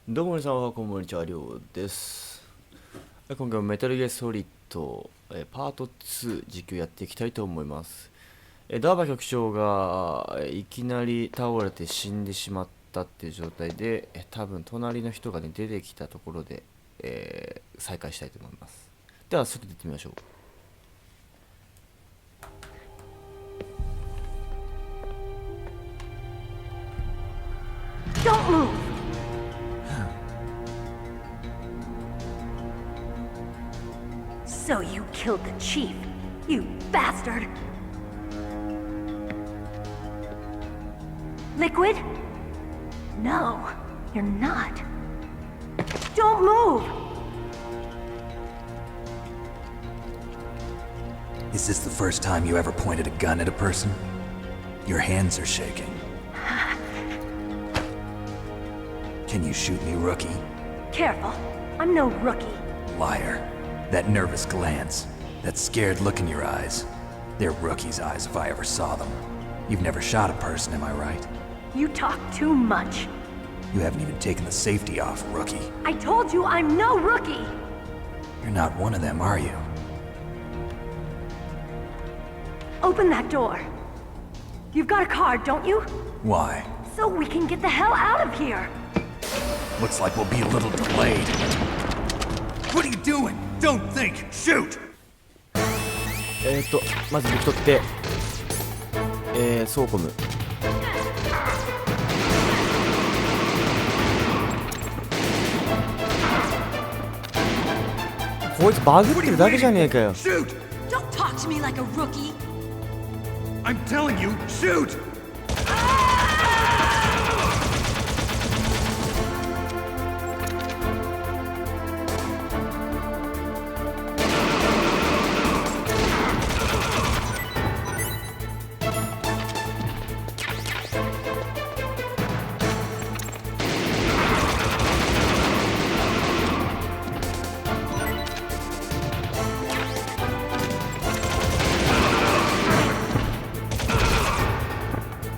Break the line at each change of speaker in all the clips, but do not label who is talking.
どうも皆さんはこんにちは、りょうです。今回もメタルギアソリッドパート2実況やっていきたいと思います。ダーバ局長がいきなり倒れて死んでしまったっていう状態で、多分隣の人がね出てきたところで、再開したいと思います。では外出てみましょう。
Don't move! So you killed the chief, you bastard! Liquid? No, you're not. Don't move!
Is this the first time you ever pointed a gun at a person? Your hands are shaking. Can you shoot me, rookie?
Careful, I'm no rookie.
Liar. That nervous glance, that scared look in your eyes. They're rookie's eyes if I ever saw them. You've never shot a person, am I right?
You talk too much.
You haven't even taken the safety off, rookie.
I told you I'm no rookie!
You're not one of them, are you?
Open that door. You've got a card, don't you?
Why?
So we can get the hell out of here!
Looks like we'll be a little delayed. What are you doing? Don't think! Shoot!
まず抜き取って、ソーコム。こいつバグってるだけじゃねえかよ。
Shoot!
Don't talk to me like a rookie!
I'm telling you, shoot!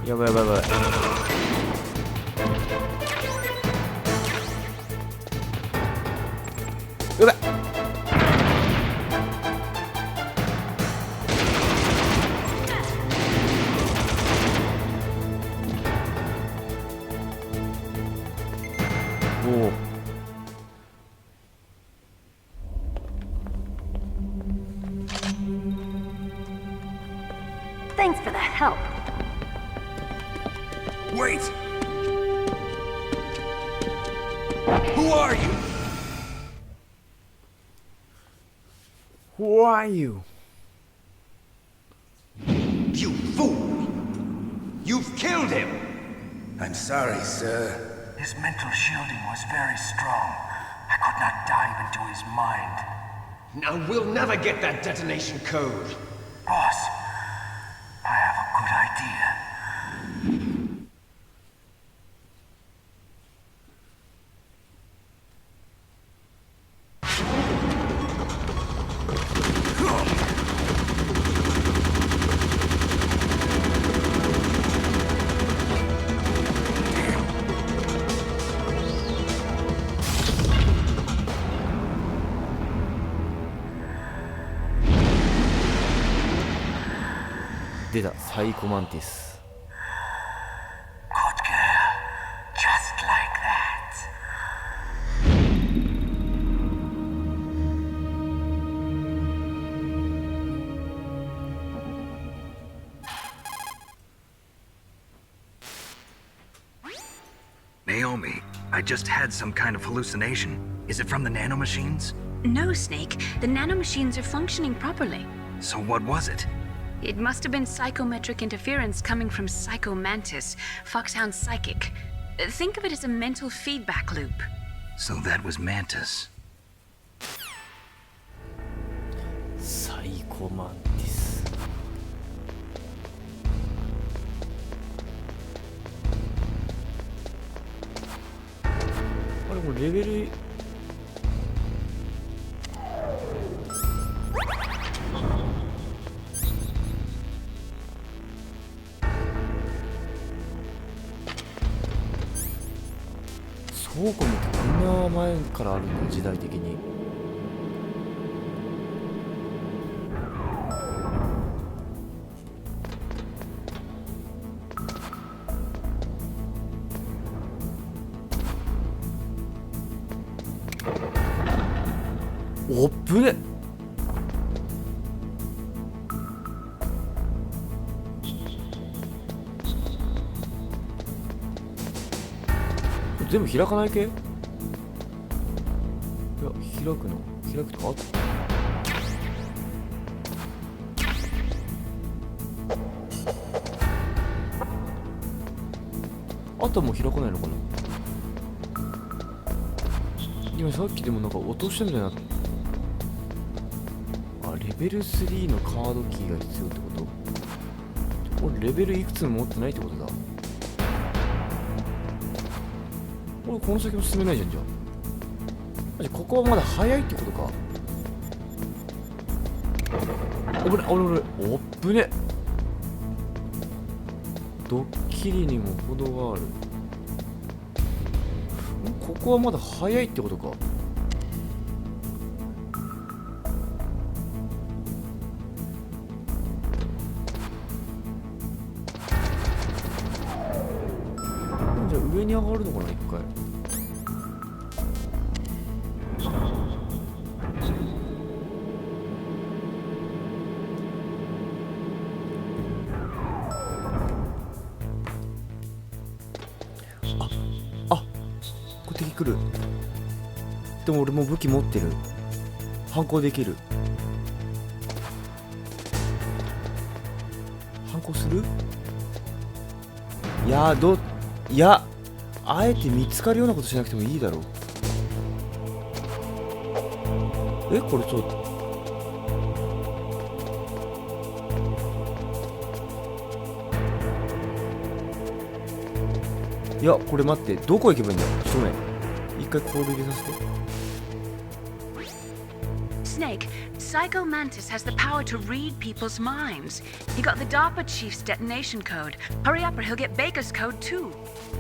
やばいやばいやばい。やばい。おお。
Thanks for the help.
Wait! Who are you?
Who are you?
You fool! You've killed him! I'm sorry, sir.
His mental shielding was very strong. I could not dive into his mind.
Now we'll never get that detonation code.
Boss, I have a good idea.
出た、サイコマンティス。
Good girl. Just like that.
Naomi, I just had some kind of hallucination. Is it from the nanomachines?
No, Snake. The nanomachines are functioning properly.
So what was it?
It must have been psychometric interference coming from Psycho Mantis, Foxhound's psychic. Think of it as a mental feedback loop.
So that was Mantis.
サイコマンティス。あれこれレベル倉庫見てこんな前からあるんだ、時代的に。おっぶね。全部開かない系？いや、開くとかあともう開かないのかな。今さっきでもなんか落としたみたいな。あ、レベル3のカードキーが必要ってこと？俺レベルいくつも持ってないってことだ。俺この先も進めないじゃん。じゃあここはまだ早いってことか。おっぶね。ドッキリにも程がある。ここはまだ早いってことか。じゃあ上に上がるのかな、一回。これ敵来る。でも俺もう武器持ってる。反抗できる。反抗する？いやあえて見つかるようなことしなくてもいいだろう。これそう。いや、これ待って、どこ行けばいいんだよ。ちょっとごめん。一回コード入れさせて。
Snake, Psycho Mantis has the power to read people's minds. He got the DARPA chief's detonation code. Hurry up or he'll get Baker's code too.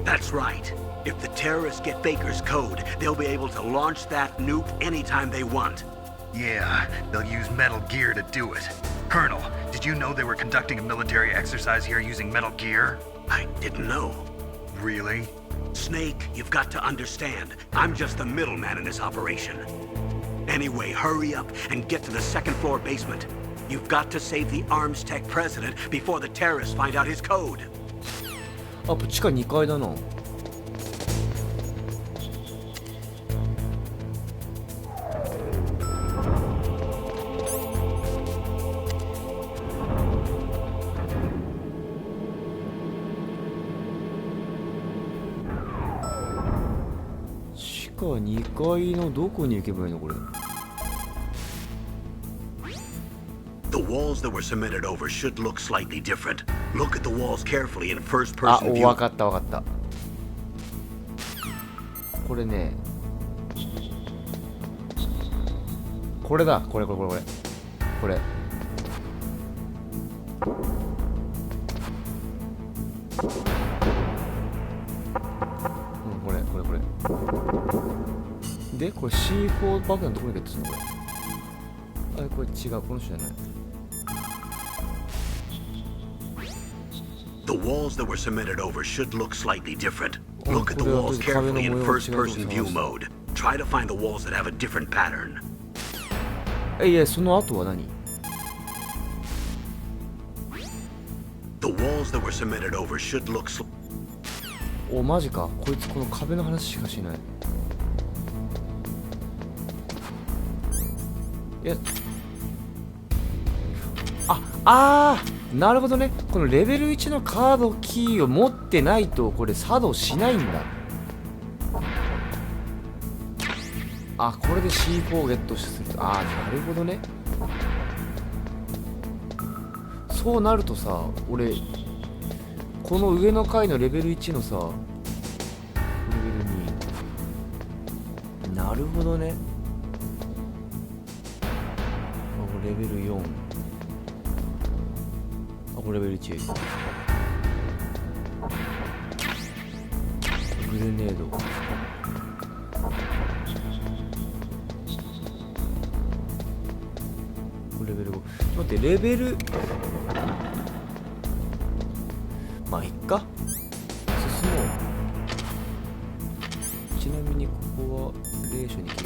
That's right. If the terrorists get Baker's code, they'll be able to launch that nuke anytime they want.
Yeah, they'll use Metal Gear to do it. Colonel, did you know they were conducting a military exercise here using Metal Gear?
I didn't know.
Really?
Snake, you've got to understand. I'm just the middleman in this operation. Anyway, hurry up and get to the second floor basement. You've got to save the Arms Tech president before the terrorists find out his code.
あ、地下2階だな。地下2階のどこに行けばいいのこれ。
The walls that were cemented over should look slightly different. Look at the walls carefully in first
あ、
person
わ
view.
かったわかった。これね。これだ。これ。これ。うん、これ。で、これ C4 爆弾どこにゲットするのこれ。あ、これ違う。この人じゃない。
The walls that were cemented over should look slightly different.
Oh,
Look at the
그래요.
walls
또
carefully in
가면은
first
모양이
person
違う
view
と
mode. Try to find the walls that have a different pattern.
いや、その後は何？
The walls that were cemented over should look
お、マジか。こいつこの壁の話しかしない。いや、なるほどね。このレベル1のカードキーを持ってないとこれ作動しないんだ。あ、これで C4 をゲットすると。なるほどね。そうなるとさ、俺この上の階のレベル1のさ、レベル2。なるほどね。レベル4。これレベル1。グレネード。待って、レベルまあいっか、進もう。ちなみにここは霊所に来る。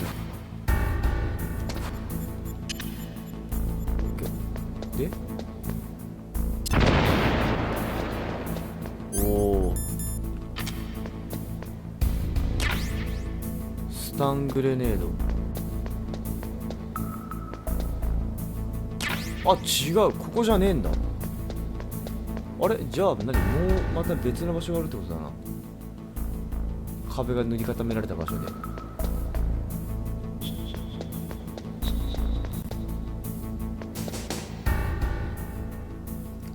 でおお、スタングレネード。あ、違う、ここじゃねえんだ。あれ、じゃあ何、もうまた別の場所があるってことだな。壁が塗り固められた場所で。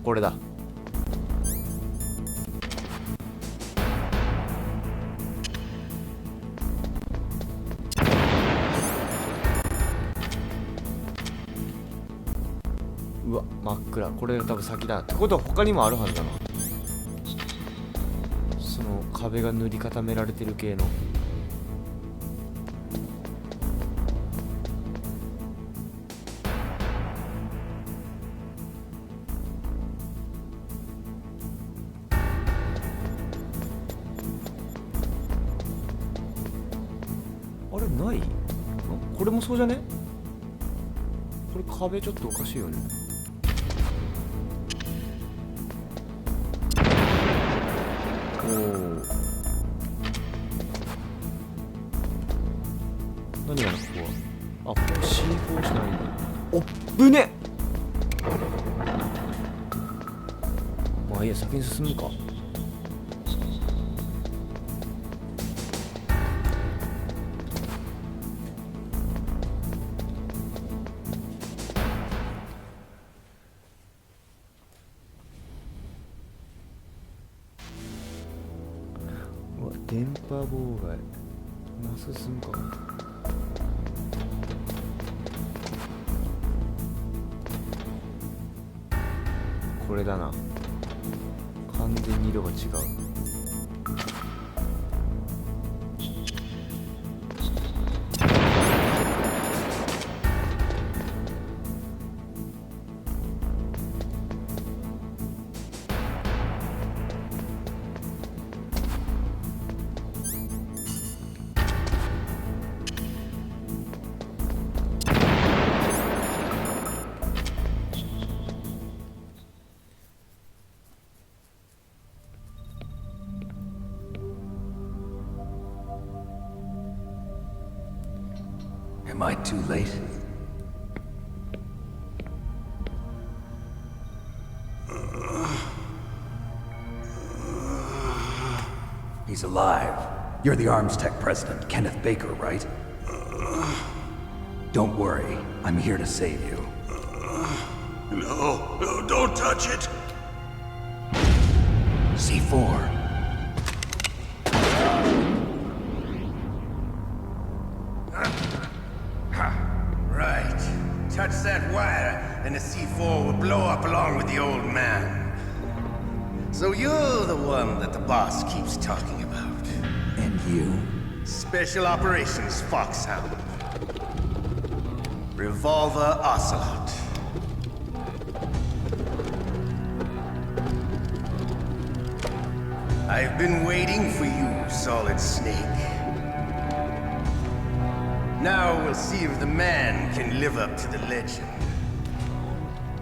これだ。うわ、真っ暗。これが多分先だ。ってことは他にもあるはずだな。その壁が塗り固められてる系の。あれない？これもそうじゃね？これ壁ちょっとおかしいよね。おお。何やな、ここは。あ、ここ C4 しかないんだ。おっぶね。まあいいや、先に進むか。電波妨害。まっすぐ進むか。これだな。完全に色が違う。
Am I too late? He's alive. You're the Arms Tech president, Kenneth Baker, right? Don't worry. I'm here to save you.
No, no, don't touch it!
C4.
Right. Touch that wire, and the C4 will blow up along with the old man. So you're the one that the boss keeps talking about.
And you?
Special Operations Foxhound. Revolver Ocelot. I've been waiting for you, Solid Snake. Now we'll see if the man can live up to the legend.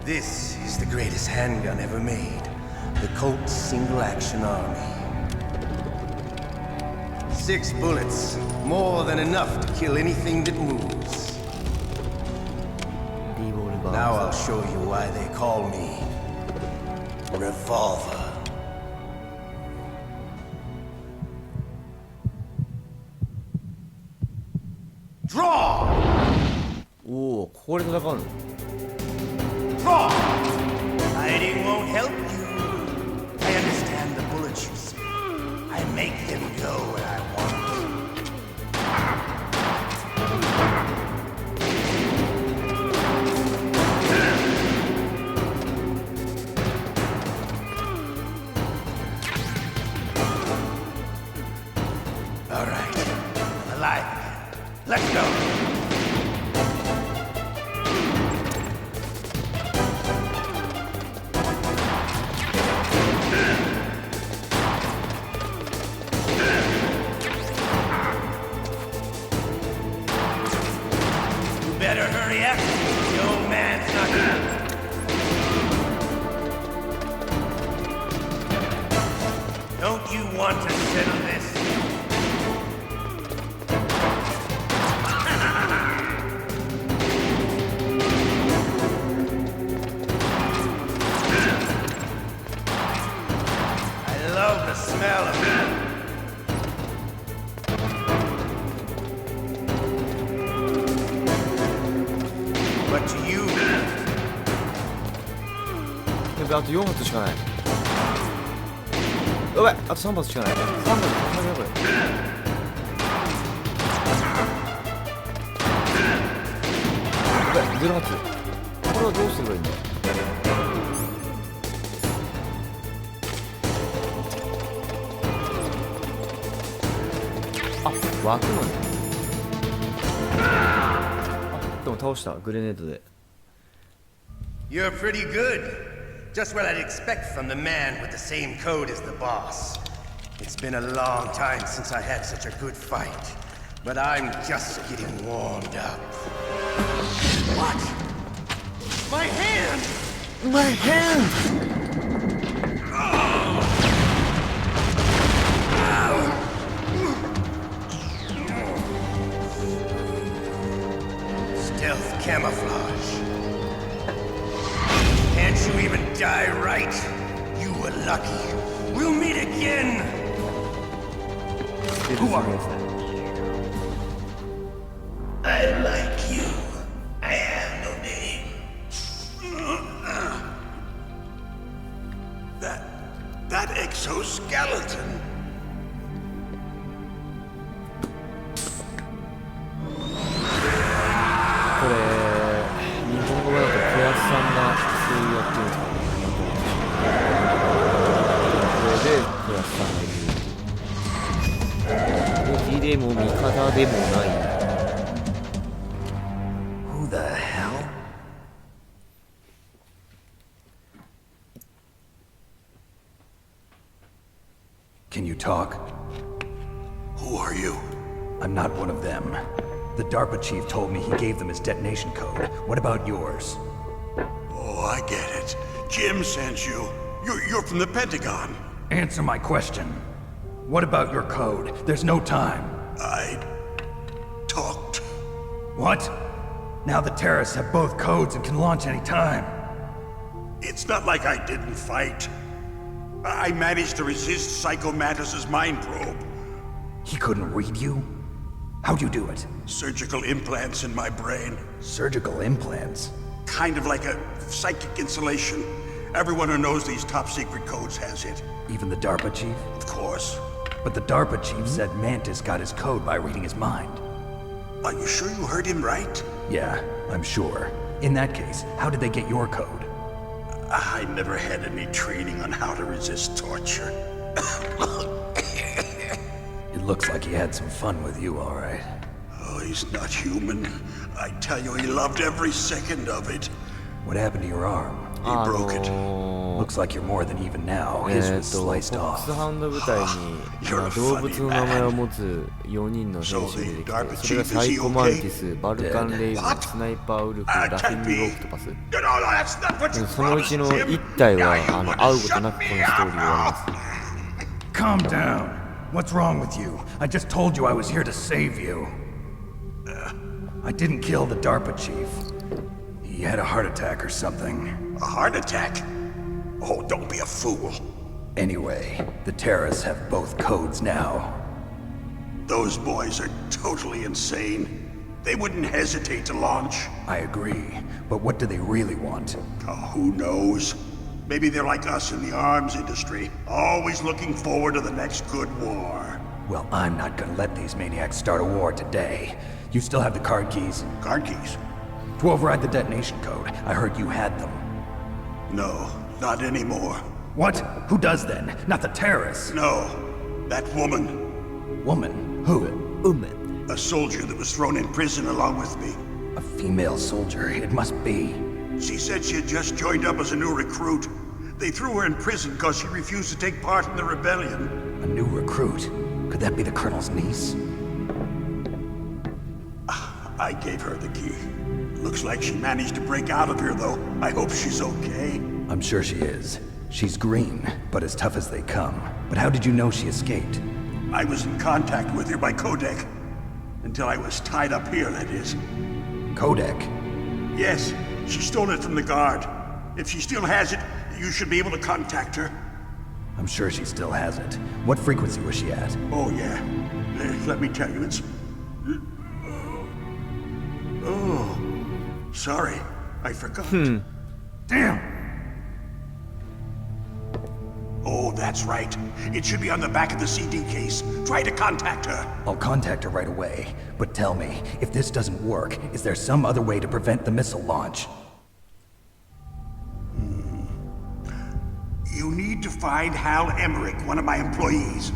This is the greatest handgun ever made. The Colt Single Action Army. 6 bullets, more than enough to kill anything that moves. Now I'll show you why they call me Revolver. Draw!
おお、ここで戦うの。
Draw! Hiding won't help you. I understand the bullets you see. I make them go where I want. All right. I'm alive again. Let's go. But to you,
やべ、あと4発しかない。やばい、あと3発しかない。3発やばいこれ。やばい、0発。これはどうすればいいんだ。あ、湧くのね。あ、でも倒した。グレネードで。
you're pretty good. Just what I'd expect from the man with the same code as the boss. It's been a long time since I had such a good fight, but I'm just getting warmed up. What? My hand!
My hand!
Stealth camouflage. Can't you even die right? You were lucky. We'll meet again!
Who are you?
I like you. I have no name.
That exoskeleton.
これ日本語だと小安さんがそうやってるんですかね。これで小安さんがいる。敵でも味方でもない。
Who the hell? Can you talk?
Who are you?
I'm not one of them. The DARPA chief told me he gave them his detonation code. What about yours?
Oh, I get it. Jim sent you. You're from the Pentagon.
Answer my question. What about your code? There's no time.
I talked.
What? Now the terrorists have both codes and can launch any time.
It's not like I didn't fight. I managed to resist Psycho Mantis's mind probe.
He couldn't read you? How'd you do it?
Surgical implants in my brain.
Surgical implants?
Kind of like a psychic insulation. Everyone who knows these top secret codes has it.
Even the DARPA chief?
Of course.
But the DARPA chief said Mantis got his code by reading his mind.
Are you sure you heard him right?
Yeah, I'm sure. In that case, how did they get your code?
I never had any training on how to resist torture.
It looks like he had some fun with you, all right.
Oh, he's not human. I tell you, he loved every second of it.
What happened to your arm?
He broke it.
Looks like you're more than even now. His was
フォ
sliced
ック
off.
スハンド部隊に、動物の名前を持つ4人の兵士が出てきて、それがサイコマンティス、バルカンレイブン、スナイパーウルフ、ラフィングオクトパス。そのうちの1体は会うことなくこのストーリーを終わります。
Calm down. What's wrong with you? I just told you I was here to save you. I didn't kill the DARPA chief. He had a heart attack or something.
A heart attack? Oh, don't be a fool.
Anyway, the terrorists have both codes now.
Those boys are totally insane. They wouldn't hesitate to launch.
I agree, but what do they really want?
Oh, who knows? Maybe they're like us in the arms industry, always looking forward to the next good war.
Well, I'm not gonna let these maniacs start a war today. You still have the card keys?
Card keys?
To override the detonation code. I heard you had them.
No, not anymore.
What? Who does then? Not the terrorists.
No, that woman.
Woman? Who?
A soldier that was thrown in prison along with me.
A female soldier. It must be.
She said she had just joined up as a new recruit. They threw her in prison because she refused to take part in the rebellion.
A new recruit? Could that be the Colonel's niece?
I gave her the key. Looks like she managed to break out of here, though. I hope she's okay.
I'm sure she is. She's green, but as tough as they come. But how did you know she escaped?
I was in contact with her by codec. Until I was tied up here, that is.
Codec?
Yes, she stole it from the guard. If she still has it, you should be able to contact her.
I'm sure she still has it. What frequency was she at?
Oh, yeah. Let me tell you, it's... Oh.
Sorry, I forgot.
Damn!
Oh, that's right. It should be on the back of the CD case. Try to contact her.
I'll contact her right away. But tell me, if this doesn't work, is there some other way to prevent the missile launch?
You need to find Hal Emmerich, one of my employees.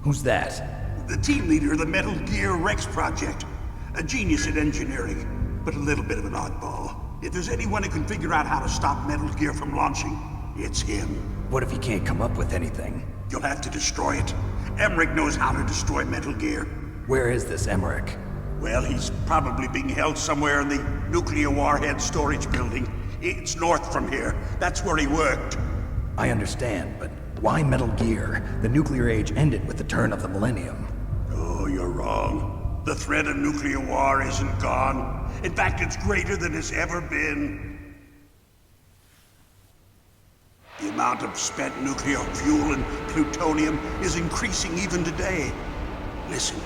Who's that?
The team leader of the Metal Gear Rex project. A genius at engineering, but a little bit of an oddball. If there's anyone who can figure out how to stop Metal Gear from launching, it's him.
What if he can't come up with anything?
You'll have to destroy it. Emmerich knows how to destroy Metal Gear.
Where is this Emmerich?
Well, he's probably being held somewhere in the nuclear warhead storage building. It's north from here. That's where he worked.
I understand, but why Metal Gear? The nuclear age ended with the turn of the millennium.
Oh, you're wrong. The threat of nuclear war isn't gone. In fact, it's greater than it's ever been. The amount of spent nuclear fuel and plutonium is increasing even today. Listen,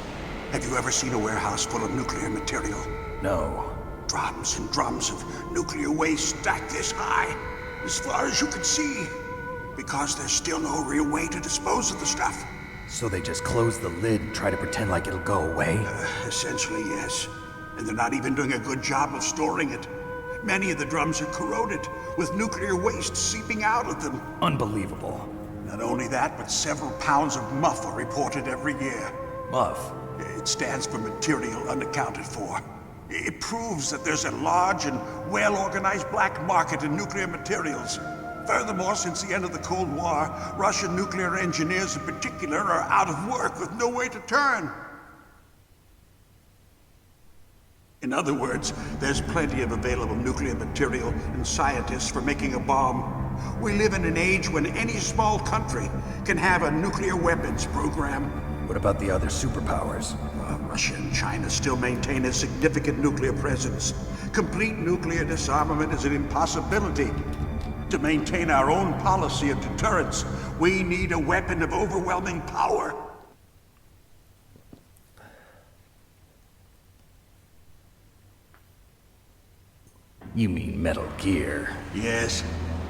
have you ever seen a warehouse full of nuclear material?
No.
Drums and drums of nuclear waste stacked this high, as far as you can see. Because there's still no real way to dispose of the stuff.
So they just close the lid and try to pretend like it'll go away?
Essentially, yes. And they're not even doing a good job of storing it. Many of the drums are corroded, with nuclear waste seeping out of them.
Unbelievable.
Not only that, but several pounds of MUF are reported every year.
MUF?
It stands for material unaccounted for. It proves that there's a large and well-organized black market in nuclear materials. Furthermore, since the end of the Cold War, Russian nuclear engineers in particular are out of work with no way to turn. In other words, there's plenty of available nuclear material and scientists for making a bomb. We live in an age when any small country can have a nuclear weapons program.
What about the other superpowers?
Russia and China still maintain a significant nuclear presence. Complete nuclear disarmament is an impossibility. To maintain our own policy of deterrence, we need a weapon of overwhelming power.
You mean Metal Gear?
Yes.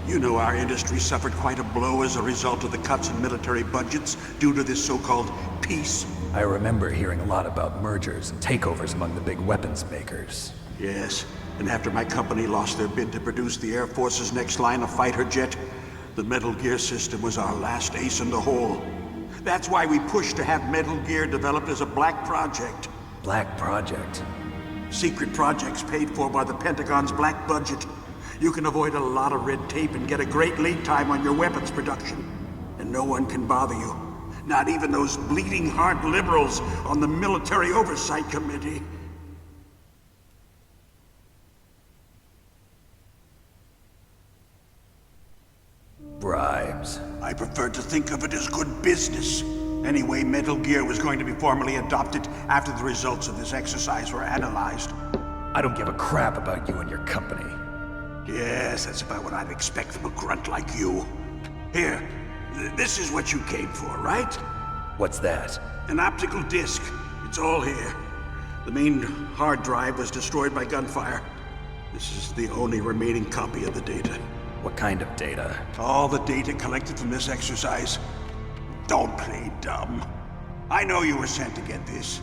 You know our industry suffered quite a blow as a result of the cuts in military budgets due to this so-called peace.
I remember hearing a lot about mergers and takeovers among the big weapons makers.
Yes, and after my company lost their bid to produce the Air Force's next line of fighter jet, the Metal Gear system was our last ace in the hole. That's why we pushed to have Metal Gear developed as a black project.
Black project?
Secret projects paid for by the Pentagon's black budget. You can avoid a lot of red tape and get a great lead time on your weapons production. And no one can bother you. Not even those bleeding heart liberals on the Military Oversight Committee.
Bribes.
I prefer to think of it as good business. Anyway, Metal Gear was going to be formally adopted after the results of this exercise were analyzed.
I don't give a crap about you and your company.
Yes, that's about what I'd expect from a grunt like you. Here, this is what you came for, right?
What's that?
An optical disc. It's all here. The main hard drive was destroyed by gunfire. This is the only remaining copy of the data.
What kind of data?
All the data collected from this exercise. Don't play dumb. I know you were sent to get this.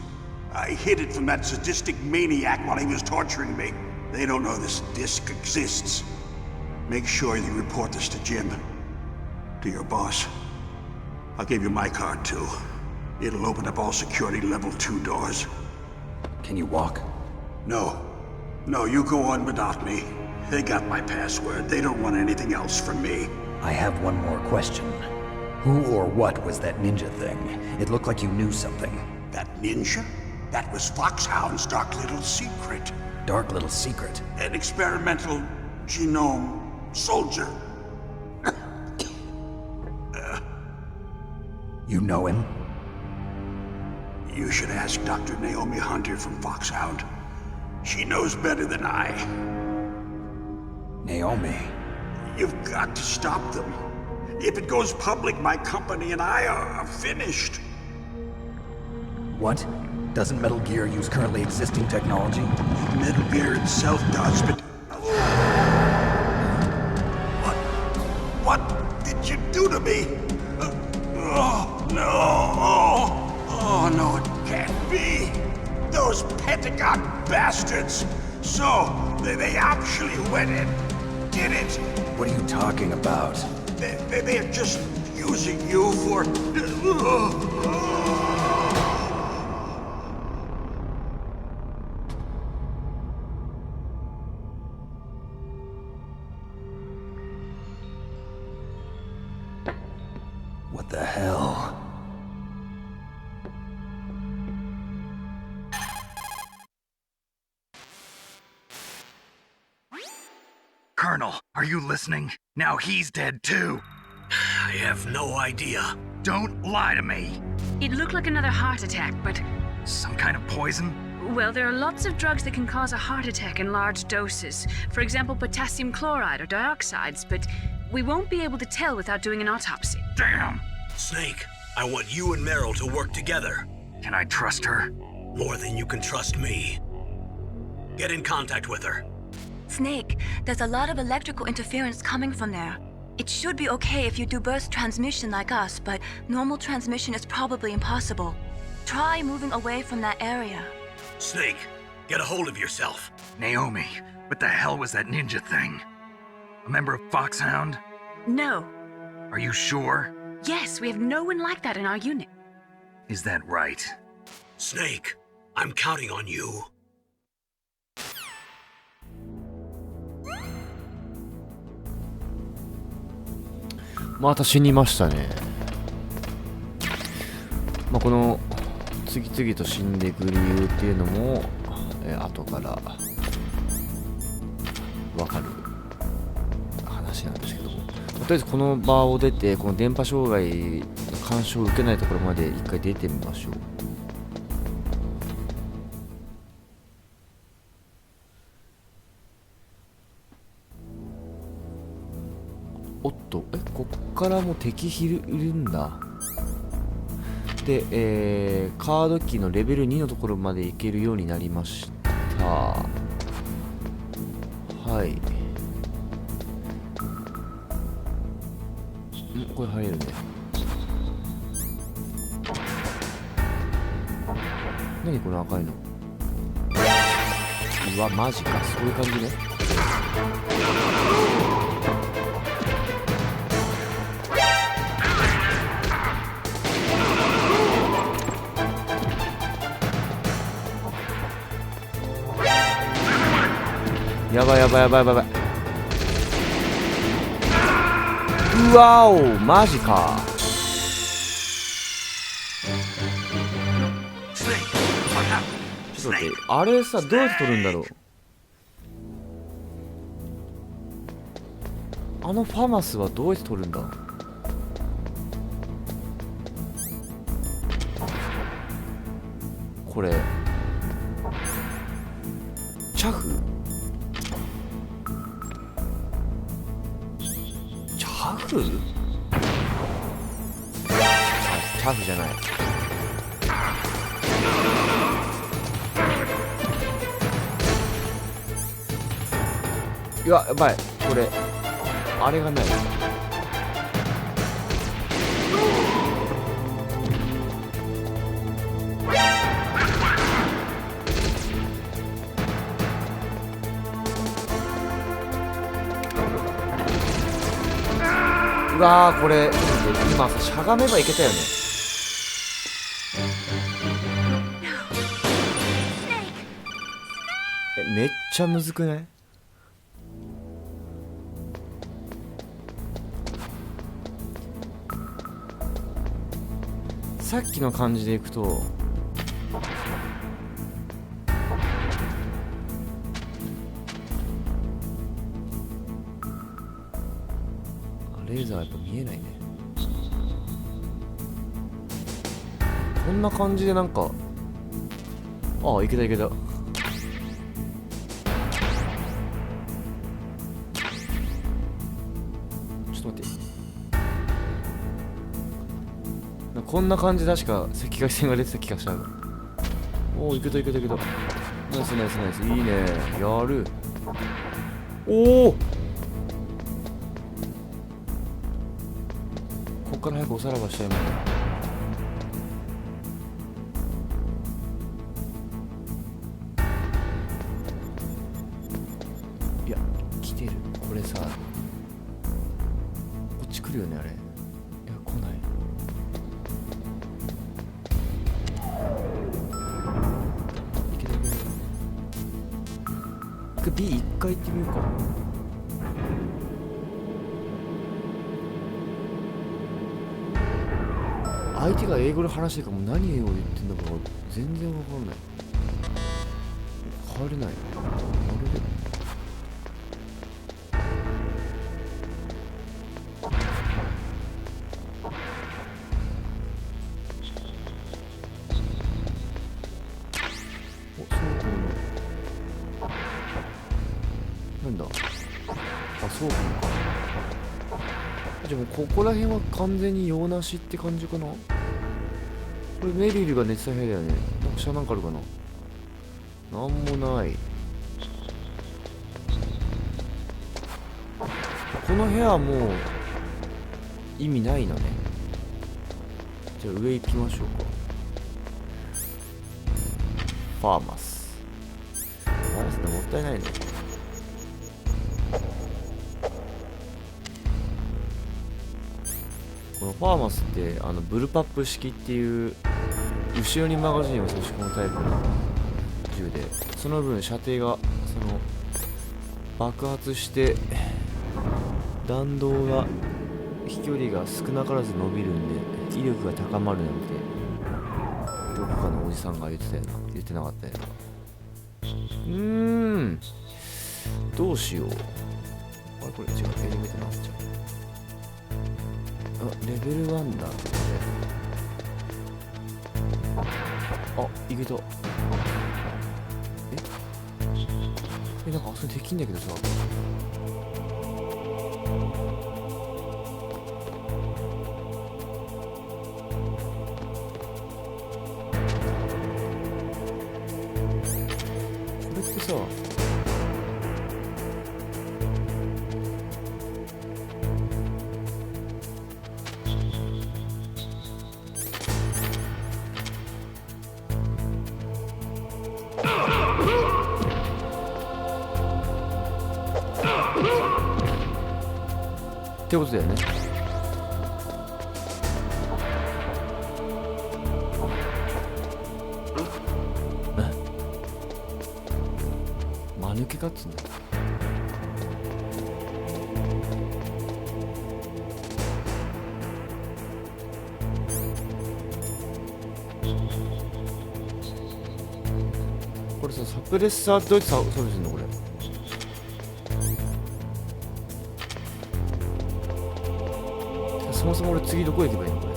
I hid it from that sadistic maniac while he was torturing me. They don't know this disc exists. Make sure you report this to Jim. To your boss. I'll give you my card, too. It'll open up all security level 2 doors.
Can you walk?
No. No, you go on without me. They got my password. They don't want anything else from me.
I have one more question. Who or what was that ninja thing? It looked like you knew something.
That ninja? That was Foxhound's dark little secret.
Dark little secret?
An experimental genome soldier.
You know him?
You should ask Dr. Naomi Hunter from Foxhound. She knows better than I.
Naomi?
You've got to stop them. If it goes public, my company and I are finished.
What? Doesn't Metal Gear use currently existing technology?
Metal Gear itself does, but me? Oh, no. Oh, no, it can't be. Those Pentagon bastards. So, they actually went and did it.
What are you talking about?
They're just using you for...
What the hell? Colonel, are you listening? Now he's dead too.
I have no idea.
Don't lie to me.
It looked like another heart attack, but...
Some kind of poison?
Well, there are lots of drugs that can cause a heart attack in large doses. For example, potassium chloride or dioxides, but we won't be able to tell without doing an autopsy.
Damn!
Snake, I want you and Meryl to work together.
Can I trust her?
More than you can trust me. Get in contact with her.
Snake, there's a lot of electrical interference coming from there. It should be okay if you do burst transmission like us, but normal transmission is probably impossible. Try moving away from that area.
Snake, get a hold of yourself.
Naomi, what the hell was that ninja thing? A member of Foxhound?
No.
Are you sure?
Yes, we have no one like that in our unit.
Is that right?
Snake, I'm counting on you.
また死にましたね。まあ、この次々と死んでいく理由っていうのも、後から分かる話なんですけども、とりあえずこの場を出て、この電波障害の干渉を受けないところまで一回出てみましょう。おっと、こっからも敵いるんだ。で、カードキーのレベル2のところまで行けるようになりました。はい。これ入れるね。何この赤いの。うわ、マジか。そういう感じね。やばいやばいやばいやばい。うわお、マジか。ちょっと待って、あれさ、どうやって取るんだろう。あのファマスはどうやって取るんだ。これチャフチャフチャフじゃない。いや、やばい、これあれがない。うわー、これ今しゃがめばいけたよね。めっちゃむずくない？さっきの感じでいくとレーザーやっぱ見えないね。こんな感じでなんか、ああ、いけたいけた。ちょっと待って、こんな感じで確か赤外線が出てた気がしたの。おお、いけたいけたいけた。ナイスナイスナイス、いいね、やる。おお、こから早くおさらばしたいもん。いや来てる。これさこっち来るよねあれ。いや来ない。いけたいけた。B 一回行ってみようか。相手が英語で話してるからもう何英語で言ってんだか全然わかんない。入れない。あれお、そうかな。なんだ。あ、そうかな。じゃあもうここら辺は完全に用なしって感じかな。これメリルが寝てた部屋だよね。なんか下なんかあるかな。なんもない。この部屋はもう意味ないのね。じゃあ上行きましょうか。ファーマス。ファーマスってもったいないね。このファーマスってブルパップ式っていう後ろにマガジンを差し込むタイプの銃で、その分射程が爆発して弾道が飛距離が少なからず伸びるんで威力が高まるなんてどこかのおじさんが言ってたよな。言ってなかったよな。どうしよう。あれこれ違う、エレメーターなっちゃう。あ、レベル1だって。あ、いけた。なんかあそれできんだけどさ。これってさ、ってことだよね。間抜けかっつうんだ。これさ、サプレッサーってどうやって操作するのこれ。そもそも俺次どこ行けばいいのこれ。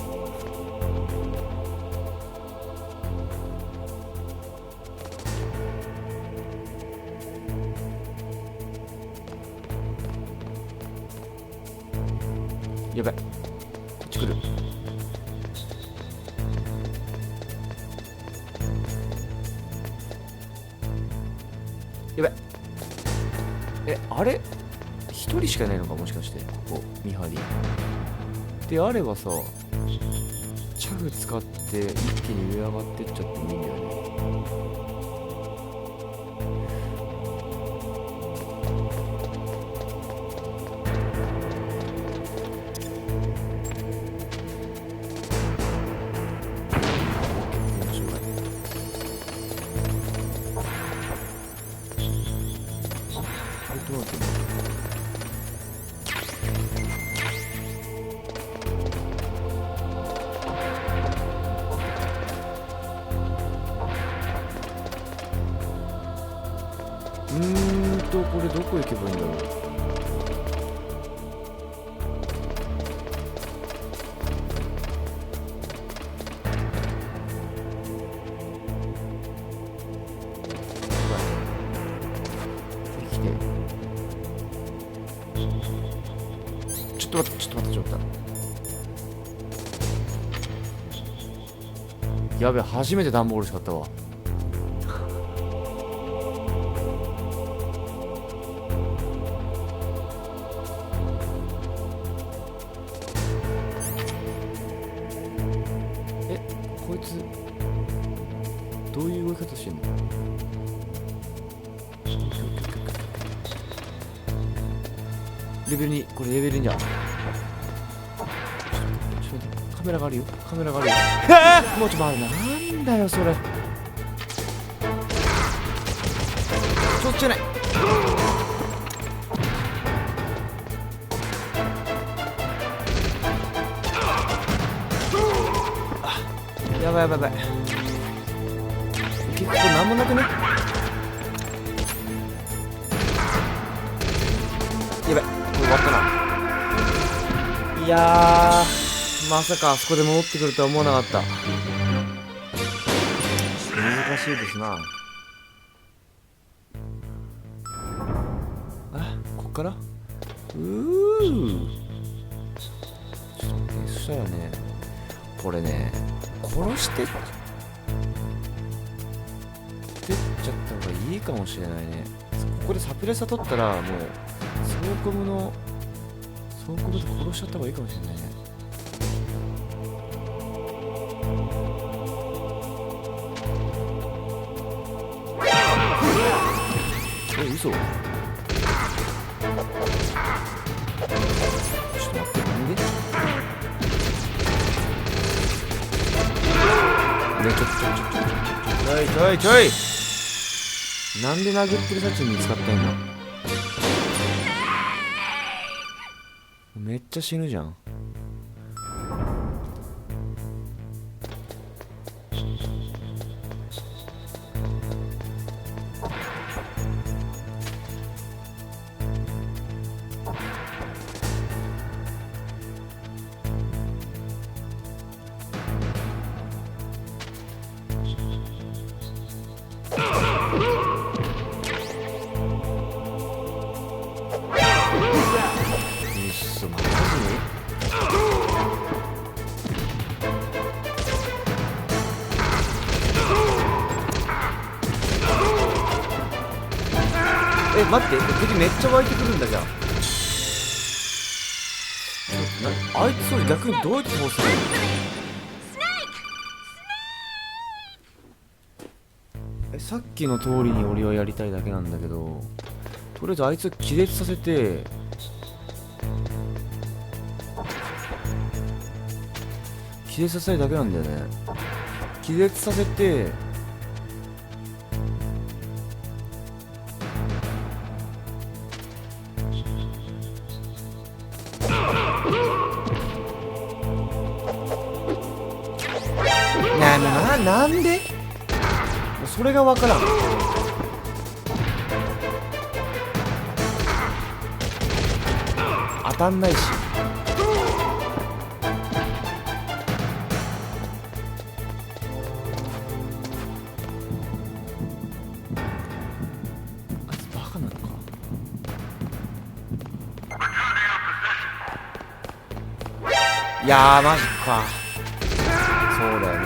やばい、こっち来る。やばい。あれ一人しかいないのかもしかして。ここ見張りであればさ、チャグ使って一気に上上がってっちゃってもいいんだよね。これどこ行けばいいんだろう。来て。ちょっと待って。やべえ、初めて段ボール使ったわ。レベル2、これレベル2じゃん。カメラがあるよ、カメラがあるよ。もうちょっと待って、なんだよそれ。そっちじゃない。やばいやばいやばい。結構なんもなくね。やばい、これ終わったな。いやー、まさかあそこで戻ってくるとは思わなかった。難しいですな。あ、こっからちょっと待って、そしたらね、これね、殺してっちゃった方がいいかもしれないね。ここでサプレッサ取ったらもうソーコムで殺しちゃった方がいいかもしれないね。嘘。ちょっと待って、なんでね、ちょいなんで殴ってる最中に見つかったんだ。めっちゃ死ぬじゃん。待って、敵めっちゃ湧いてくるんだじゃん。あいつそれ逆にどうやって倒すの？さっきの通りに俺はやりたいだけなんだけど、とりあえずあいつを気絶させて、気絶させたいだけなんだよね。気絶させて、なんで？それがわからん。当たんないし。あいつバカなのか。いやーマジか。そうだよね。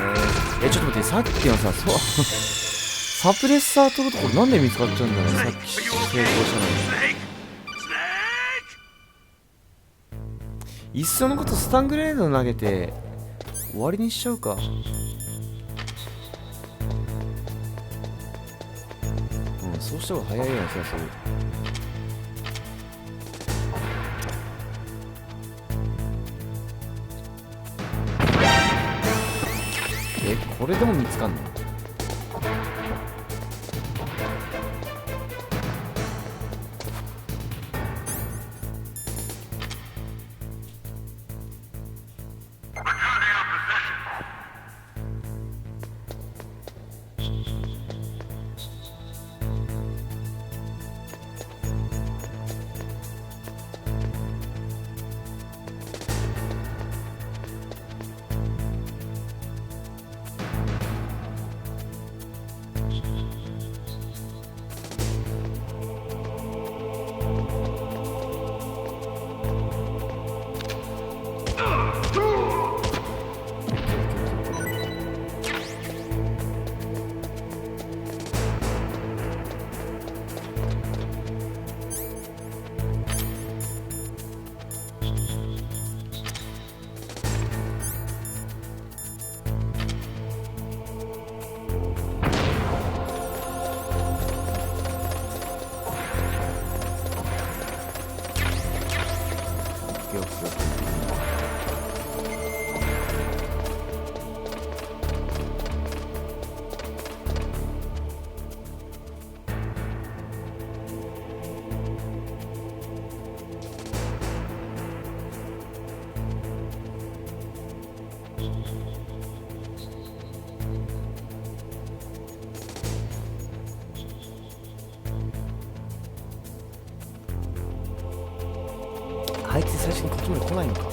ちょっと待って、さっきのさ、サプレッサー取るところなんで見つかっちゃうんだろう。さっき成功したのに。いっそのことスタングレード投げて終わりにしちゃうか。そうした方が早いような気がする。これでも見つかんの？あいつ最初にこっちまで来ないのか。こ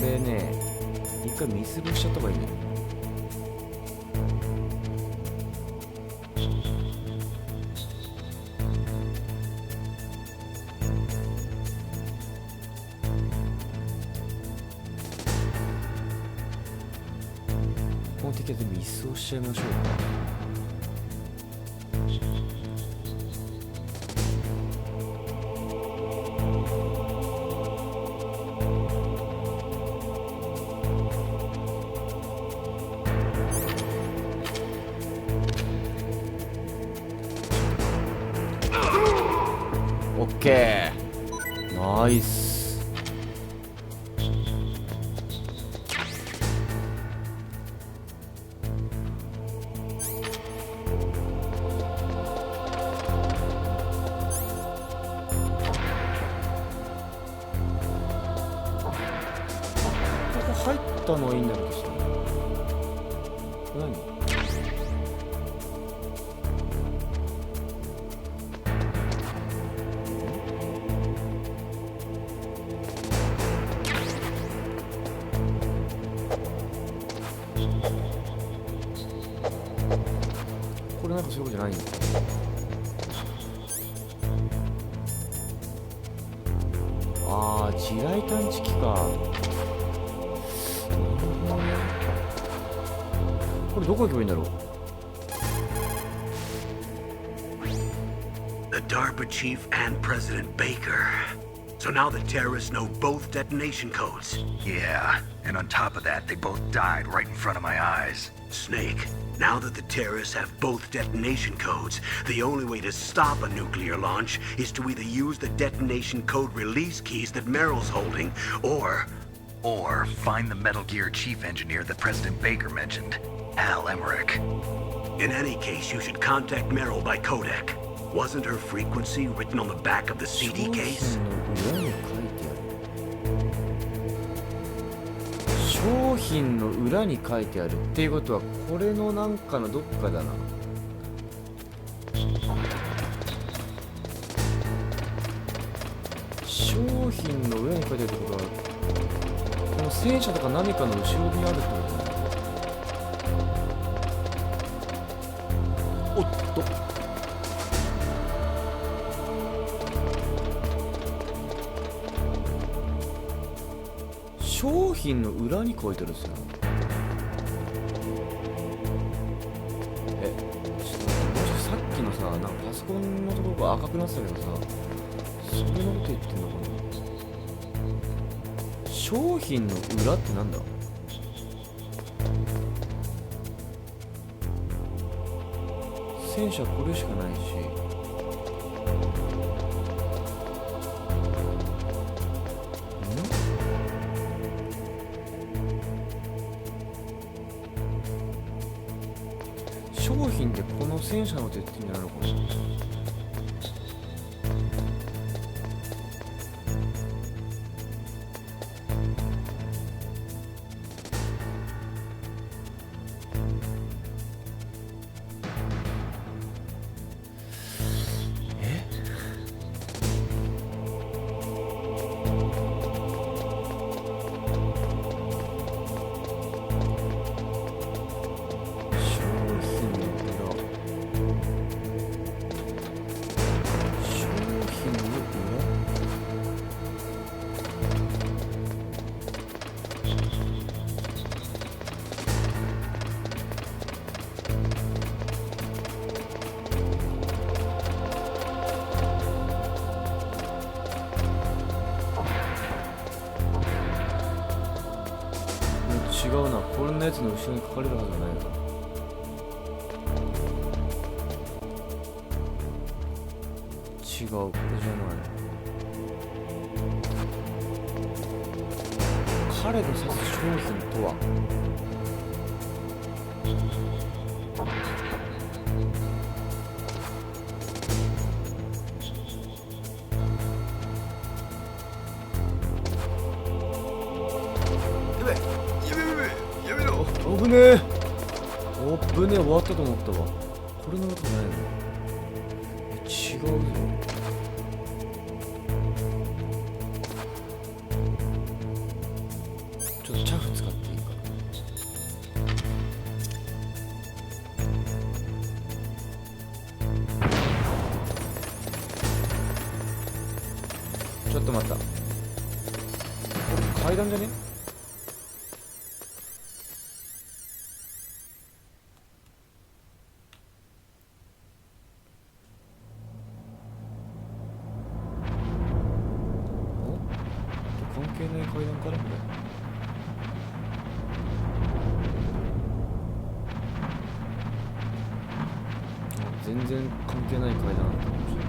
れね、一回見過ごしちゃった方がいいね。この敵はミスをしちゃいましょうか。オッケー、ナイス。入ったのはいいんだけどさ、何？これなんかそういうことじゃないんだ。ああ、地雷探知機か。これどこ行けばいいんだろう。
The DARPA chief and President Baker. So now the terrorists know both detonation codes.
Yeah, and on top of that, they both died right in front of my eyes.
Snake, now that the terrorists have both detonation codes, the only way to stop a nuclear launch is to either use the detonation code release keys that Meryl's holding, or
find the Metal Gear chief engineer that President Baker mentioned, Al Emmerich.
In any case, you should contact Meryl by codec. Wasn't her frequency written on the back of the CD case?
商品の裏に書いてあるっていうことは、これのなんかのどっかだな。商品の裏に書いてあるってことは、この戦車とか何かの後ろにあるってことだね。おっと、商品の裏に書いてあるんですよ。ちょっと待って、もしさっきのさ、なんかパソコンのところが赤くなってたけどさ、それのこと言ってんのかな。商品の裏ってなんだ。戦車これしかないし、商品ってこの戦車の手って意味なのかな。違うな、こんなやつの後ろに書かれるはずがないな。違う、これじゃない。彼の指す商品とは。危ねえ、危ねえ、終わったと思ったわ。これの音ないの？違うぞ。ちょっとチャフ使っていいかな。ちょっと待った。これ階段じゃね？関係ない階段かなこれ。全然関係ない階段だったかもしれない。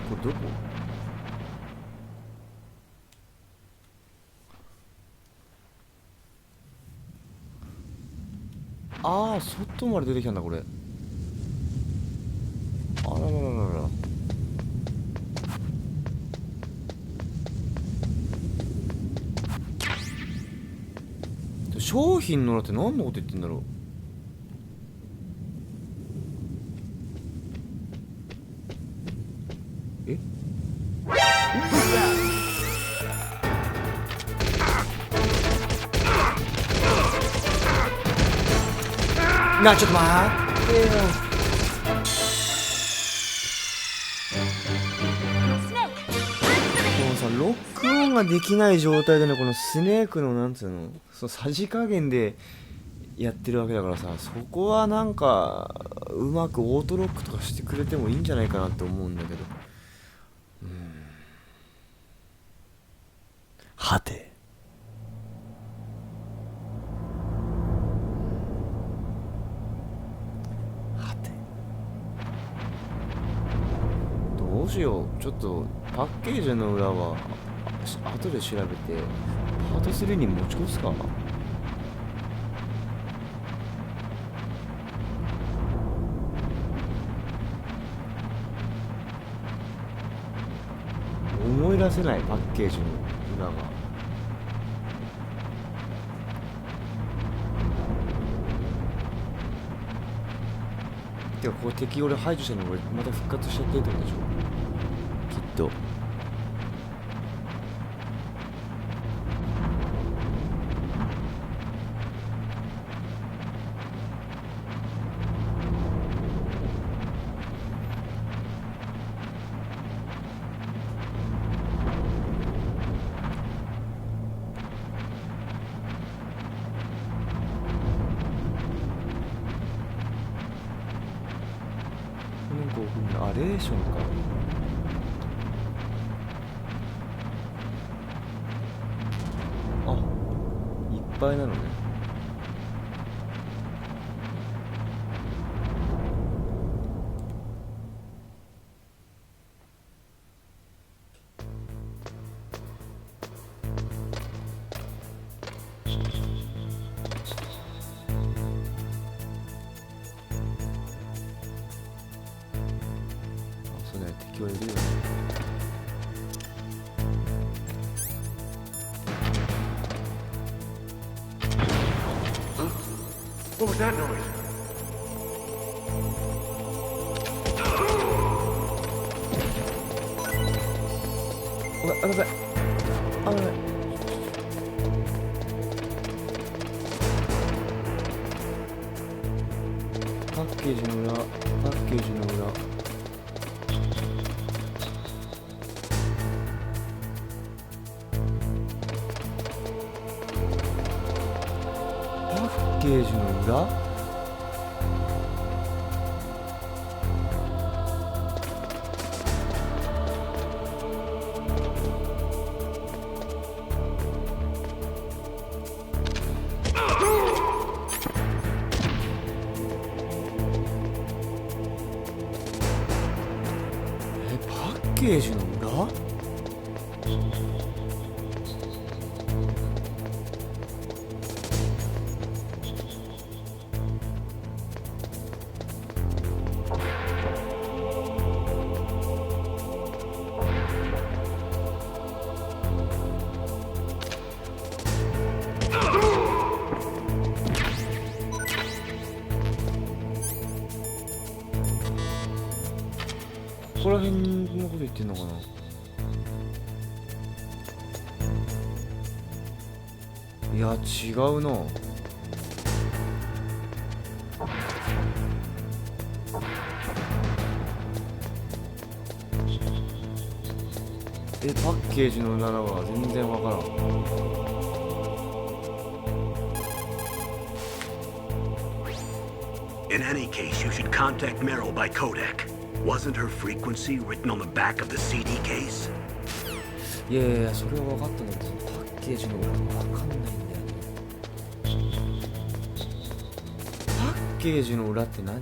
これどこ？ああ、外まで出てきたんだこれ。あららららら。商品のらって何のこと言ってんだろう。え？な、ちょっと待ってよ。このさ、ロックオンができない状態でね、このスネークのなんつうの、そのさじ加減でやってるわけだからさ、そこはなんかうまくオートロックとかしてくれてもいいんじゃないかなって思うんだけど。はて。どうしよう。ちょっとパッケージの裏は後で調べてパート3に持ち越すか。思い出せないパッケージの裏が。てかこれ敵俺排除したの俺また復活しちゃってるってことでしょきっと。あ、レーションか。あ、いっぱいなのね。敵はいるよね。
What was that noise?
あべあべあべ。パッケージの裏、パッケージの裏。パッケージの裏？ケージの裏？ここら辺のこと言ってんのかな。いや違うな。パッケージの裏は全然わからん。
In any case, you should contact Meryl by codec. Wasn't her frequency written on the back of the CD case?
いやいや、それは分かったんだけど、パッケージの裏が分かんないんだよね。パッケージの裏って何？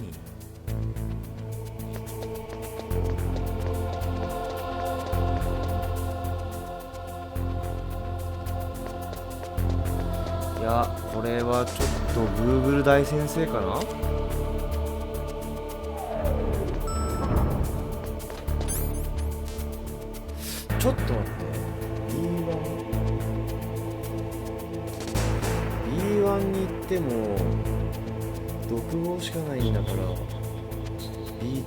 いや、これはちょっと Google 大先生かな？ちょっと待って、B1 に行っても独房しかないんだから B2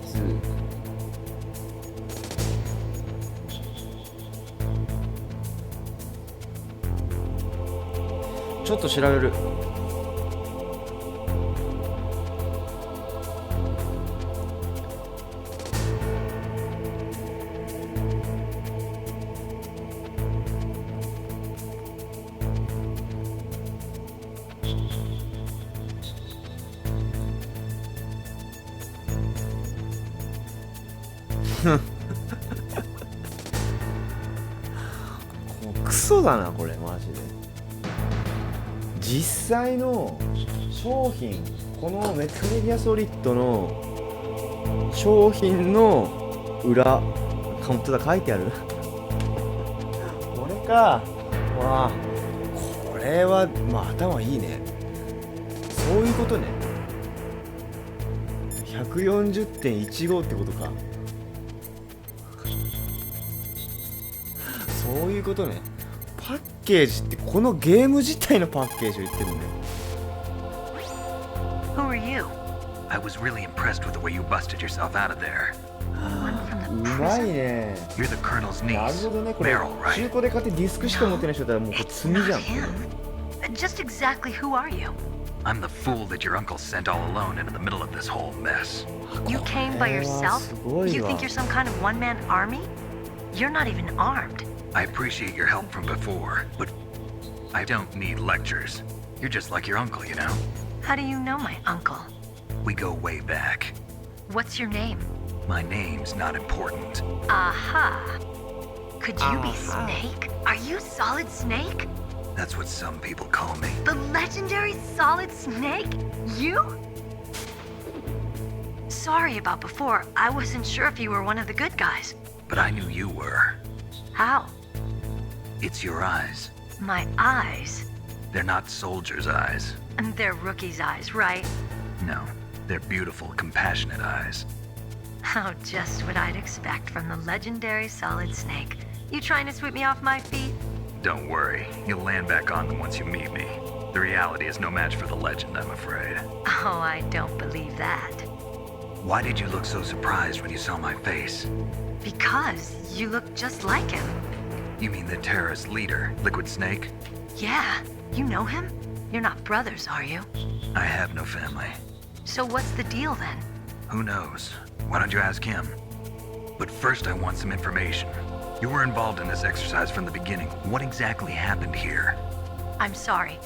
ちょっと調べる。もうクソだなこれマジで。実際の商品、このメタルギアソリッドの商品の裏、本当だ書いてあるこれか。わあ、これはまあ頭いいね。そういうことね。140.15 ってことか。そういうことね。パッケージってこのゲーム自体のパッケージを言ってるんだよ。
Who are you? I was really impressed with the way you busted yourself out of there.
うまいね。
You're the Colonel's
なる
niece,
ほどね。これ
Meryl,
中
right?
古で買ってディスクしか持ってない人だったらもうこれ積みじゃん。
Just exactly who are you?
I'm the fool that your uncle sent all alone into the middle of this whole mess.
You came by yourself? You think you're some kind of one-man army? You're not even armed.
I appreciate your help from before, but I don't need lectures. You're just like your uncle, you know?
How do you know my uncle?
We go way back.
What's your name?
My name's not important.
Aha. Could you be Snake? Are you Solid Snake?
That's what some people call me.
The legendary Solid Snake? You? Sorry about before. I wasn't sure if you were one of the good guys.
But I knew you were.
How?
It's your eyes.
My eyes?
They're not soldiers' eyes.
And they're rookies' eyes, right?
No, they're beautiful, compassionate eyes.
Oh, just what I'd expect from the legendary Solid Snake. You trying to sweep me off my feet?
Don't worry, you'll land back on them once you meet me. The reality is no match for the legend, I'm afraid.
Oh, I don't believe that.
Why did you look so surprised when you saw my face?
Because you look just like him.
You mean the terrorist leader, Liquid Snake?
Yeah, you know him? You're not brothers, are you?
I have no family.
So what's the deal then?
Who knows? Why don't you ask him? But first I want some information. You were involved in this exercise from the beginning. What exactly happened here?
I'm sorry.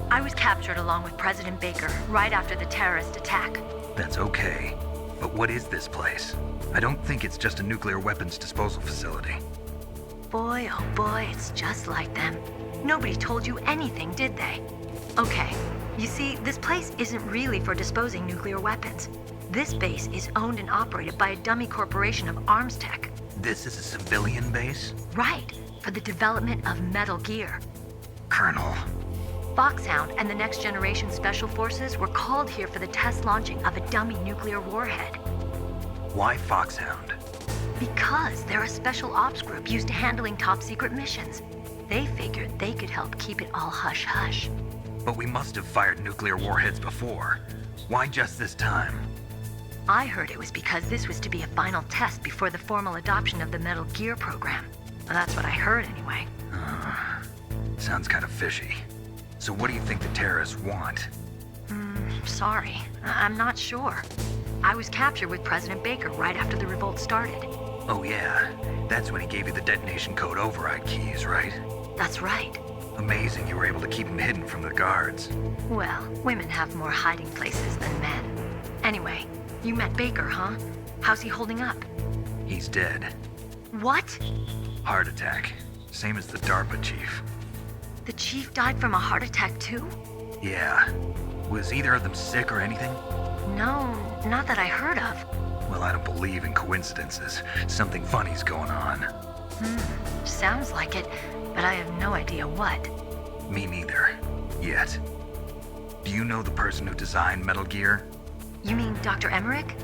I was captured along with President Baker right after the terrorist attack.
That's okay. But what is this place? I don't think it's just a nuclear weapons disposal facility.
Boy, oh boy, it's just like them. Nobody told you anything, did they? Okay, you see, this place isn't really for disposing nuclear weapons. This base is owned and operated by a dummy corporation of arms tech.
This is a civilian base?
Right, for the development of Metal Gear.
Colonel.
Foxhound and the Next Generation Special Forces were called here for the test launching of a dummy nuclear warhead.
Why Foxhound?
Because they're a special ops group used to handling top secret missions. They figured they could help keep it all hush-hush.
But we must have fired nuclear warheads before. Why just this time?
I heard it was because this was to be a final test before the formal adoption of the Metal Gear program. Well, that's what I heard anyway.
Sounds kind of fishy. So what do you think the terrorists want?
Sorry, I'm not sure. I was captured with President Baker right after the revolt started.
Oh yeah, that's when he gave you the detonation code override keys, right?
That's right.
Amazing you were able to keep him hidden from the guards.
Well, women have more hiding places than men. Anyway, you met Baker, huh? How's he holding up?
He's dead.
What?
Heart attack. Same as the DARPA chief.
The chief died from a heart attack too?
Yeah. Was either of them sick or anything?
No, not that I heard of.
Well, I don't believe in coincidences. Something funny's going on.
Sounds like it, but I have no idea what.
Me neither. Yet. Do you know the person who designed Metal Gear?
You mean Dr. Emmerich?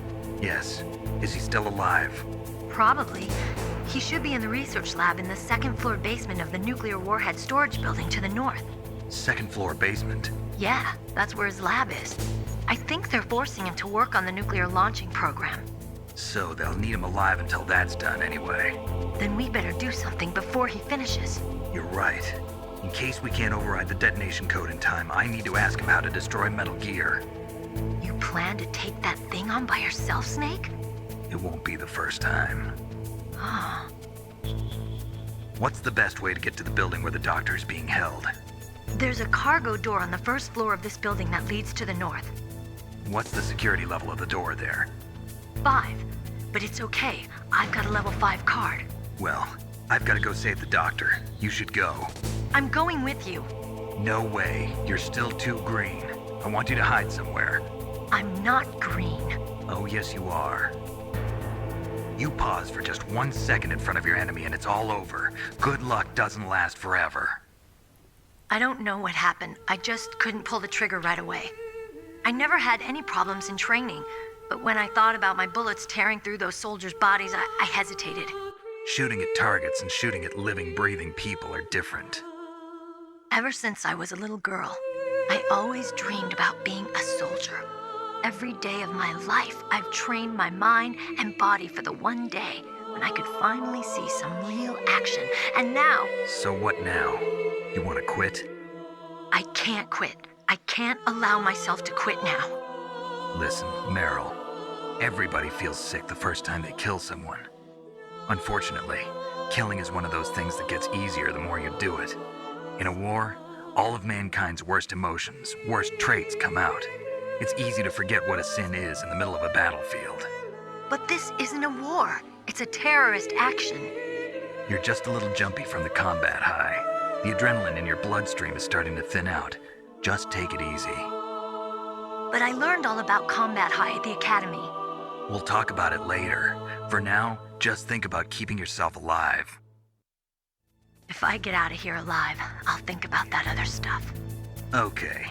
Yes. Is he still alive?
Probably. He should be in the research lab in the second floor basement of the nuclear warhead storage building to the north.
Second floor basement?
Yeah, that's where his lab is. I think they're forcing him to work on the nuclear launching program.
So they'll need him alive until that's done anyway.
Then we better do something before he finishes.
You're right. In case we can't override the detonation code in time, I need to ask him how to destroy Metal Gear.
You plan to take that thing on by yourself, Snake?
It won't be the first time.
Oh.
What's the best way to get to the building where the doctor's being held?
There's a cargo door on the first floor of this building that leads to the north.
What's the security level of the door there?
5. But it's okay. I've got a level 5 card.
Well, I've got to go save the doctor. You should go.
I'm going with you.
No way. You're still too green. I want you to hide somewhere.
I'm not green.
Oh, yes, you are. You pause for just 1 second in front of your enemy and it's all over. Good luck doesn't last forever.
I don't know what happened. I just couldn't pull the trigger right away. I never had any problems in training, but when I thought about my bullets tearing through those soldiers' bodies, I hesitated.
Shooting at targets and shooting at living, breathing people are different.
Ever since I was a little girl, I always dreamed about being a soldier. Every day of my life, I've trained my mind and body for the one day when I could finally see some real action. And now...
So what now? You want to quit?
I can't quit. I can't allow myself to quit now.
Listen, Meryl. Everybody feels sick the first time they kill someone. Unfortunately, killing is one of those things that gets easier the more you do it. In a war, all of mankind's worst emotions, worst traits come out. It's easy to forget what a sin is in the middle of a battlefield.
But this isn't a war. It's a terrorist action.
You're just a little jumpy from the combat high. The adrenaline in your bloodstream is starting to thin out. Just take it easy.
But I learned all about combat high at the academy.
We'll talk about it later. For now, just think about keeping yourself alive.
If I get out of here alive, I'll think about that other stuff.
Okay.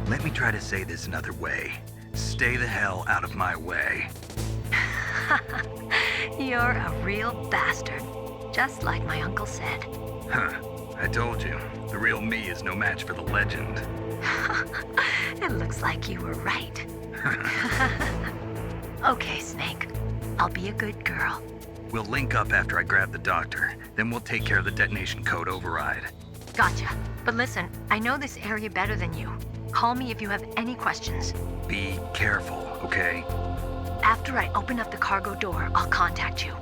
Let me try to say this another way. Stay the hell out of my way.
You're a real bastard. Just like my uncle said.
Huh. I told you. The real me is no match for the legend.
It looks like you were right. Okay, Snake. I'll be a good girl.
We'll link up after I grab the doctor. Then we'll take care of the detonation code override.
Gotcha. But listen, I know this area better than you. Call me if you have any questions.
Be careful, okay?
After I open up the cargo door, I'll contact you.